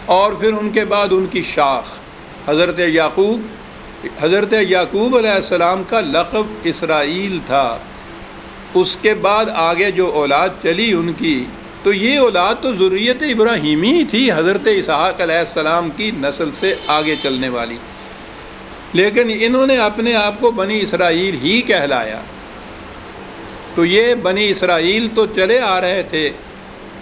اور پھر ان کے بعد ان کی شاخ حضرت یعقوب علیہ السلام کا لقب اسرائیل تھا، اس کے بعد آگے جو اولاد چلی ان کی، تو یہ اولاد تو ذریت ابراہیمی ہی تھی، حضرت اسحاق علیہ السلام کی نسل سے آگے چلنے والی، لیکن انہوں نے اپنے آپ کو بنی اسرائیل ہی کہلایا۔ تو یہ بنی اسرائیل تو چلے آ رہے تھے،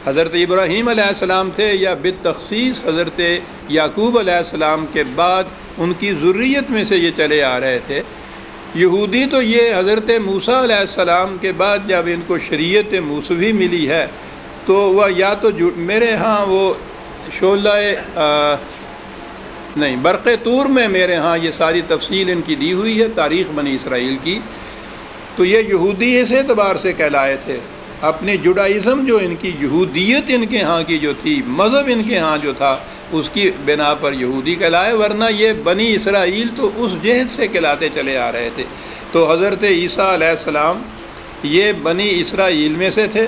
حضرت ابراہیم علیہ السلام تھے یا بالتخصیص حضرت یعقوب علیہ السلام کے بعد ان کی ذریت میں سے یہ چلے آ رہے تھے۔ یہودی تو یہ حضرت موسیٰ علیہ السلام کے بعد جب ان کو شریعت موسوی ملی ہے تو وہ یا تو میرے ہاں وہ شعلہ نہیں برق طور میں میرے ہاں یہ ساری تفصیل ان کی دی ہوئی ہے تاریخ بنی اسرائیل کی، تو یہ یہودی اس اعتبار سے کہلائے تھے، اپنی جوڈائزم جو ان کی یہودیت ان کے ہاں کی جو تھی، مذہب ان کے ہاں جو تھا اس کی بنا پر یہودی کہلائے، ورنہ یہ بنی اسرائیل تو اس جہت سے کہلاتے چلے آ رہے تھے۔ تو حضرت عیسیٰ علیہ السلام یہ بنی اسرائیل میں سے تھے،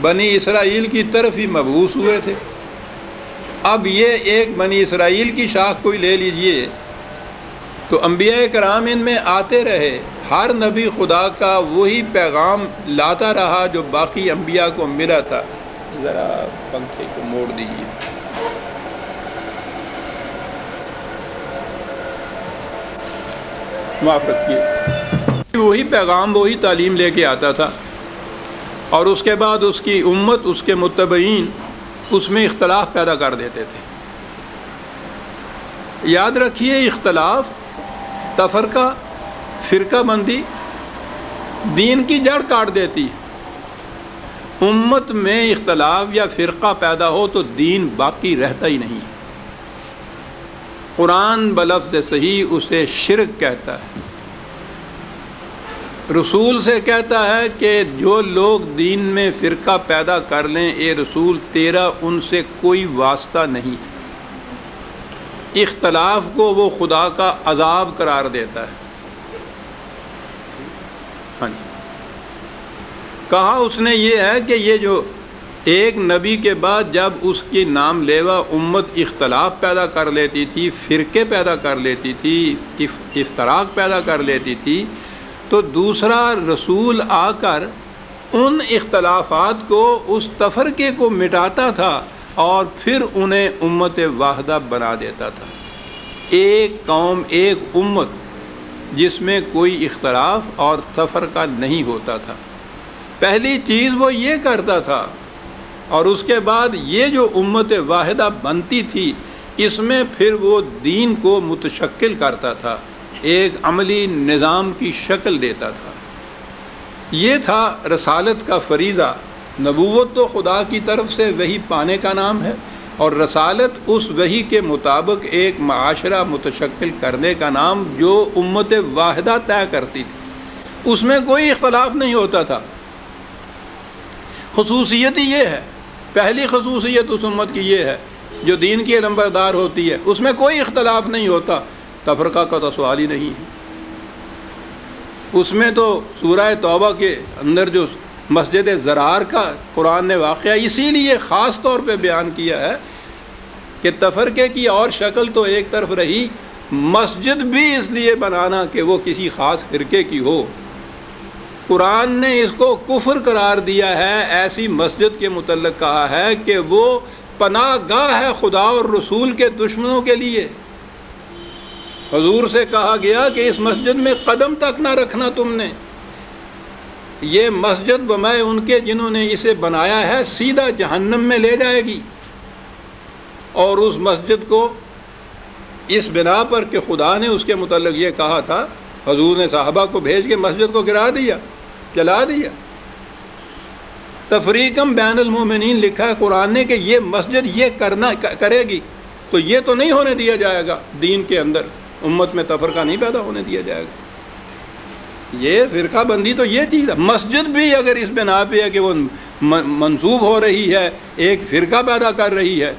بنی اسرائیل کی طرف ہی مبعوث ہوئے تھے۔ اب یہ ایک بنی اسرائیل کی شاخ کوئی لے لیجئے تو انبیاء کرام ان میں آتے رہے، ہر نبی خدا کا وہی پیغام لاتا رہا جو باقی انبیاء کو ملا تھا۔ ذرا پنکھے کو موڑ دیجیے۔ معاف رکھیے۔ وہی پیغام وہی تعلیم لے کے آتا تھا، اور اس کے بعد اس کی امت، اس کے متبعین اس میں اختلاف پیدا کر دیتے تھے۔ یاد رکھیے اختلاف، تفرقہ، فرقہ بندی دین کی جڑ کاٹ دیتی۔ امت میں اختلاف یا فرقہ پیدا ہو تو دین باقی رہتا ہی نہیں۔ قرآن بلفظ صحیح اسے شرک کہتا ہے، رسول سے کہتا ہے کہ جو لوگ دین میں فرقہ پیدا کر لیں، اے رسول تیرا ان سے کوئی واسطہ نہیں۔ اختلاف کو وہ خدا کا عذاب قرار دیتا ہے۔ ہاں جی، کہا اس نے یہ ہے کہ یہ جو ایک نبی کے بعد جب اس کی نام لیوا امت اختلاف پیدا کر لیتی تھی، فرقے پیدا کر لیتی تھی، افتراق پیدا کر لیتی تھی، تو دوسرا رسول آ کر ان اختلافات کو، اس تفرقے کو مٹاتا تھا اور پھر انہیں امت واحدہ بنا دیتا تھا، ایک قوم، ایک امت جس میں کوئی اختلاف اور تفرقہ نہیں ہوتا تھا۔ پہلی چیز وہ یہ کرتا تھا، اور اس کے بعد یہ جو امت واحدہ بنتی تھی اس میں پھر وہ دین کو متشکل کرتا تھا، ایک عملی نظام کی شکل دیتا تھا۔ یہ تھا رسالت کا فریضہ۔ نبوت تو خدا کی طرف سے وحی پانے کا نام ہے، اور رسالت اس وحی کے مطابق ایک معاشرہ متشکل کرنے کا نام جو امت واحدہ طے کرتی تھی، اس میں کوئی اختلاف نہیں ہوتا تھا۔ خصوصیت ہی یہ ہے، پہلی خصوصیت اس امت کی یہ ہے جو دین کی علمبردار ہوتی ہے، اس میں کوئی اختلاف نہیں ہوتا، تفرقہ کا تو سوال ہی نہیں ہے۔ اس میں تو سورہ توبہ کے اندر جو مسجد زرار کا قرآن نے واقعہ اسی لیے خاص طور پہ بیان کیا ہے کہ تفرقے کی اور شکل تو ایک طرف رہی، مسجد بھی اس لیے بنانا کہ وہ کسی خاص فرقے کی ہو۔ قرآن نے اس کو کفر قرار دیا ہے، ایسی مسجد کے متعلق کہا ہے کہ وہ پناہ گاہ ہے خدا اور رسول کے دشمنوں کے لیے۔ حضور سے کہا گیا کہ اس مسجد میں قدم تک نہ رکھنا تم نے، یہ مسجد بمائے ان کے جنہوں نے اسے بنایا ہے سیدھا جہنم میں لے جائے گی۔ اور اس مسجد کو اس بنا پر کہ خدا نے اس کے متعلق یہ کہا تھا، حضور نے صحابہ کو بھیج کے مسجد کو گرا دیا، جلا دیا۔ تفریقم بین المومنین لکھا ہے قرآن نے کہ یہ مسجد یہ کرے گی تو یہ تو نہیں ہونے دیا جائے گا، دین کے اندر امت میں تفرقہ نہیں پیدا ہونے دیا جائے گا۔ یہ فرقہ بندی تو یہ چیز ہے۔ مسجد بھی اگر اس بنا پہ ہے کہ وہ منسوب ہو رہی ہے، ایک فرقہ پیدا کر رہی ہے،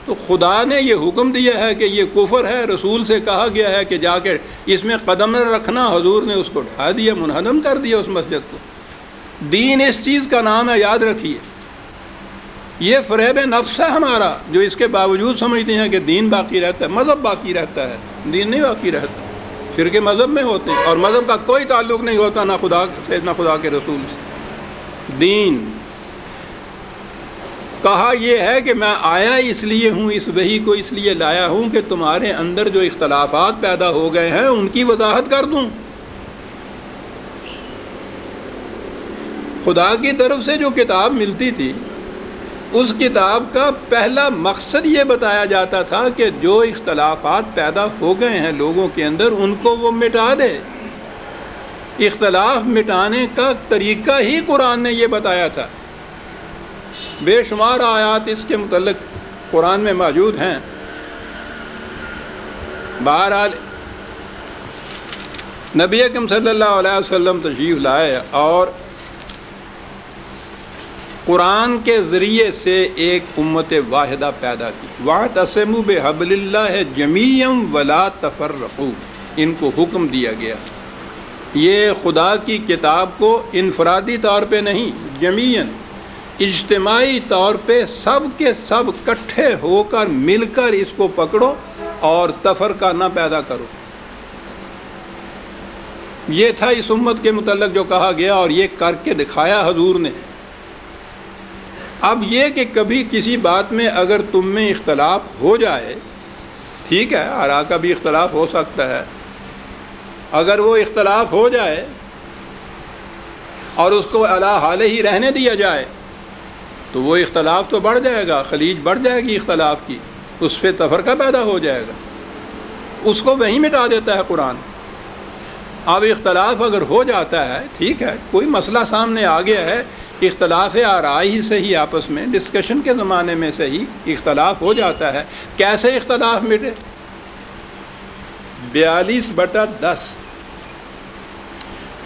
تو خدا نے یہ حکم دیا ہے کہ یہ کفر ہے، رسول سے کہا گیا ہے کہ جا کے اس میں قدم نہ رکھنا، حضور نے اس کو ڈھا دیا، منہدم کر دیا اس مسجد کو۔ دین اس چیز کا نام ہے، یاد رکھیے۔ یہ فریب نفس ہے ہمارا، جو اس کے باوجود سمجھتے ہیں کہ دین باقی رہتا ہے، مذہب باقی رہتا ہے، دین نہیں باقی رہتا۔ فرقے مذہب میں ہوتے ہیں اور مذہب کا کوئی تعلق نہیں ہوتا نہ خدا سے نہ خدا کے رسول سے۔ دین کہا یہ ہے کہ میں آیا اس لیے ہوں، اس وحی کو اس لیے لایا ہوں کہ تمہارے اندر جو اختلافات پیدا ہو گئے ہیں ان کی وضاحت کر دوں۔ خدا کی طرف سے جو کتاب ملتی تھی اس کتاب کا پہلا مقصد یہ بتایا جاتا تھا کہ جو اختلافات پیدا ہو گئے ہیں لوگوں کے اندر ان کو وہ مٹا دے۔ اختلاف مٹانے کا طریقہ ہی قرآن نے یہ بتایا تھا۔ بے شمار آیات اس کے متعلق قرآن میں موجود ہیں۔ بہرحال نبی اکرم صلی اللہ علیہ وسلم تشریف لائے اور قرآن کے ذریعے سے ایک امت واحدہ پیدا کی۔ وَاعْتَصِمُوا بِحَبْلِ اللَّهِ جَمِيعًا وَلَا تَفَرَّقُوا، ان کو حکم دیا گیا یہ خدا کی کتاب کو انفرادی طور پہ نہیں، جمیعاً اجتماعی طور پہ سب کے سب اکٹھے ہو کر مل کر اس کو پکڑو اور تفرقہ نہ پیدا کرو۔ یہ تھا اس امت کے متعلق جو کہا گیا اور یہ کر کے دکھایا حضور نے۔ اب یہ کہ کبھی کسی بات میں اگر تم میں اختلاف ہو جائے، ٹھیک ہے، آراء کا بھی اختلاف ہو سکتا ہے، اگر وہ اختلاف ہو جائے اور اس کو علی حالہ ہی رہنے دیا جائے تو وہ اختلاف تو بڑھ جائے گا، خلیج بڑھ جائے گی اختلاف کی، اس پہ تفرقہ پیدا ہو جائے گا، اس کو وہیں مٹا دیتا ہے قرآن۔ اب اختلاف اگر ہو جاتا ہے، ٹھیک ہے، کوئی مسئلہ سامنے آ گیا ہے، اختلاف آراء ہی سے ہی آپس میں ڈسکشن کے زمانے میں سے ہی اختلاف ہو جاتا ہے، کیسے اختلاف مٹے؟ 42/10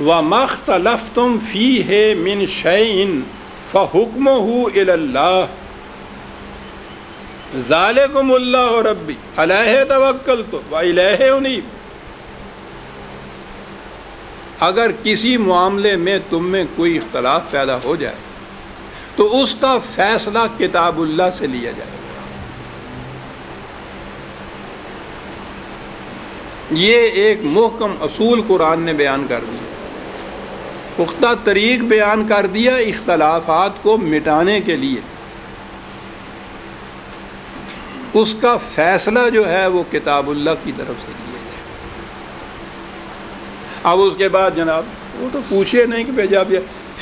وَمَا اخْتَلَفْتُمْ فِيهِ مِنْ شَيْءٍ فَحُكْمُهُ إِلَى اللَّهِ ذَلِكُمُ اللَّهُ رَبِّي عَلَيْهِ تَوَكَّلْتُ وَإِلَيْهِ أُنِيبُ۔ اگر کسی معاملے میں تم میں کوئی اختلاف پیدا ہو جائے تو اس کا فیصلہ کتاب اللہ سے لیا جائے گا۔ یہ ایک محکم اصول قرآن نے بیان کر دیا، پختہ طریق بیان کر دیا اختلافات کو مٹانے کے لیے۔ اس کا فیصلہ جو ہے وہ کتاب اللہ کی طرف سے لیا جائے۔ اب اس کے بعد جناب وہ تو پوچھے نہیں کہ جب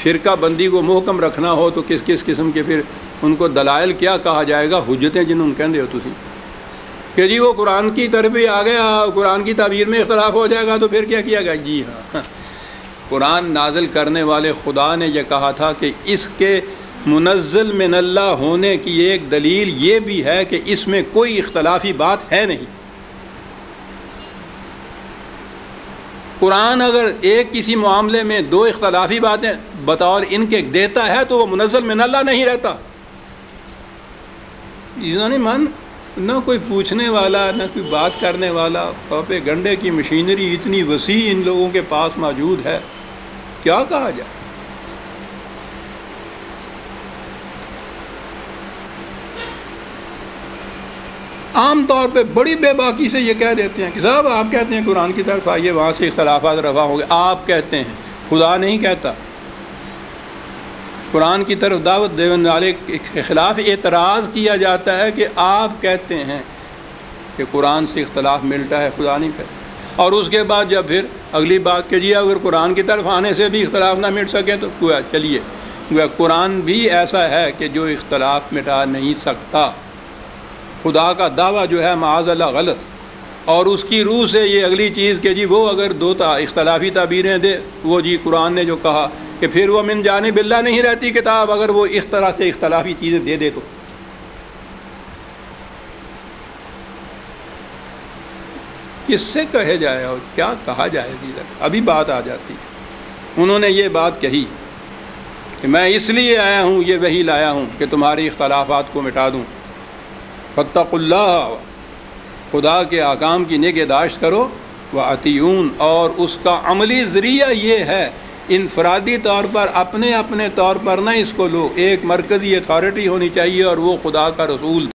فرقہ بندی کو محکم رکھنا ہو تو کس کس قسم کے پھر ان کو دلائل کیا کہا جائے گا، حجتیں جنہوں نے کہندے ہو تسی کہ جی وہ قرآن کی طرف ہی آ گیا، قرآن کی تعبیر میں اختلاف ہو جائے گا تو پھر کیا کیا گیا؟ جی ہاں، قرآن نازل کرنے والے خدا نے یہ کہا تھا کہ اس کے منزل من اللہ ہونے کی ایک دلیل یہ بھی ہے کہ اس میں کوئی اختلافی بات ہے نہیں۔ قرآن اگر ایک کسی معاملے میں دو اختلافی باتیں بطور ان کے دیتا ہے تو وہ منزل من اللہ نہیں رہتا۔ من نہ کوئی پوچھنے والا نہ کوئی بات کرنے والا، پاپے گنڈے کی مشینری اتنی وسیع ان لوگوں کے پاس موجود ہے، کیا کہا جائے؟ عام طور پہ بڑی بے باکی سے یہ کہہ دیتے ہیں کہ صاحب آپ کہتے ہیں قرآن کی طرف آئیے، وہاں سے اختلافات رفع ہو گئے، آپ کہتے ہیں، خدا نہیں کہتا۔ قرآن کی طرف دعوت دینے والے کے خلاف اعتراض کیا جاتا ہے کہ آپ کہتے ہیں کہ قرآن سے اختلاف ملتا ہے، خدا نہیں کہتا۔ اور اس کے بعد جب پھر اگلی بات کہ جی اگر قرآن کی طرف آنے سے بھی اختلاف نہ مٹ سکے تو چلیے قرآن بھی ایسا ہے کہ جو اختلاف مٹا نہیں سکتا۔ خدا کا دعویٰ جو ہے معاذ اللہ غلط، اور اس کی روح سے یہ اگلی چیز کہ جی وہ اگر دو اختلافی تعبیریں دے، وہ جی قرآن نے جو کہا کہ پھر وہ من جانب اللہ نہیں رہتی کتاب، اگر وہ اس طرح سے اختلافی چیزیں دے دے تو کس سے کہے جائے اور کیا کہا جائے؟ ابھی بات آ جاتی ہے۔ انہوں نے یہ بات کہی کہ میں اس لیے آیا ہوں، یہ وحی لایا ہوں کہ تمہاری اختلافات کو مٹا دوں۔ فاتقوا اللہ، خدا کے احکام کی نگہداشت کرو، وَأَطِیعُونِ، اور اس کا عملی ذریعہ یہ ہے انفرادی طور پر اپنے طور پر نہ اس کو لو، ایک مرکزی اتھارٹی ہونی چاہیے اور وہ خدا کا رسول